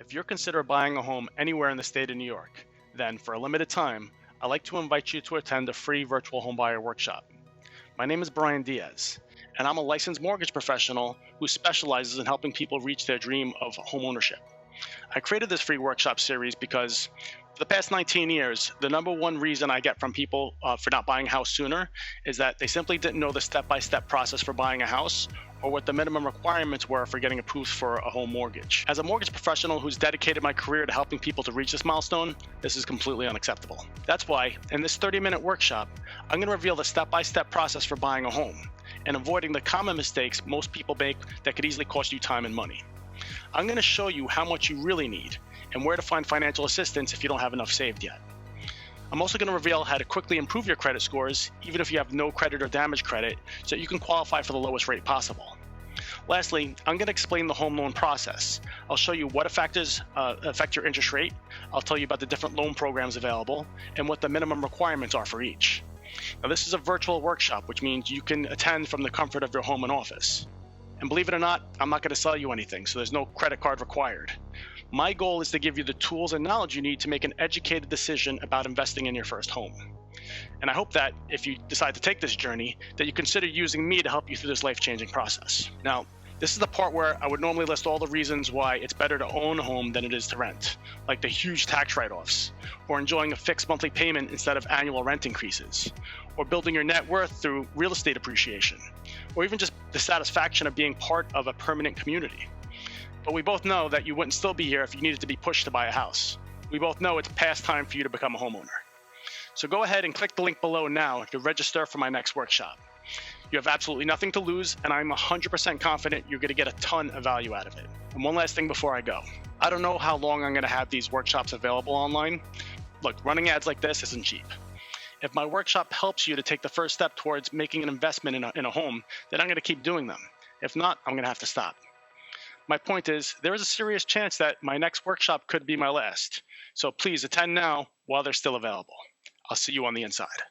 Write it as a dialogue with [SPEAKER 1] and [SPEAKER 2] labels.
[SPEAKER 1] If you're considering buying a home anywhere in the state of New York, then for a limited time, I'd like to invite you to attend a free virtual homebuyer workshop. My name is Brian Diez, and I'm a licensed mortgage professional who specializes in helping people reach their dream of homeownership. I created this free workshop series because for the past 19 years, the number one reason I get from people for not buying a house sooner is that they simply didn't know the step-by-step process for buying a house or what the minimum requirements were for getting approved for a home mortgage. As a mortgage professional who's dedicated my career to helping people to reach this milestone, this is completely unacceptable. That's why, in this 30-minute workshop, I'm going to reveal the step-by-step process for buying a home and avoiding the common mistakes most people make that could easily cost you time and money. I'm going to show you how much you really need and where to find financial assistance if you don't have enough saved yet. I'm also going to reveal how to quickly improve your credit scores, even if you have no credit or damage credit, so that you can qualify for the lowest rate possible. Lastly, I'm going to explain the home loan process. I'll show you what factors affect your interest rate. I'll tell you about the different loan programs available and what the minimum requirements are for each. Now, this is a virtual workshop, which means you can attend from the comfort of your home and office. And believe it or not, I'm not going to sell you anything, so there's no credit card required. My goal is to give you the tools and knowledge you need to make an educated decision about investing in your first home. And I hope that if you decide to take this journey, that you consider using me to help you through this life-changing process. Now, this is the part where I would normally list all the reasons why it's better to own a home than it is to rent, like the huge tax write-offs, or enjoying a fixed monthly payment instead of annual rent increases, or building your net worth through real estate appreciation, or even just the satisfaction of being part of a permanent community. But we both know that you wouldn't still be here if you needed to be pushed to buy a house. We both know it's past time for you to become a homeowner. So go ahead and click the link below now to register for my next workshop. You have absolutely nothing to lose, and I'm 100% confident you're going to get a ton of value out of it. And one last thing before I go. I don't know how long I'm going to have these workshops available online. Look, running ads like this isn't cheap. If my workshop helps you to take the first step towards making an investment in a home, then I'm going to keep doing them. If not, I'm going to have to stop. My point is, there is a serious chance that my next workshop could be my last. So please attend now while they're still available. I'll see you on the inside.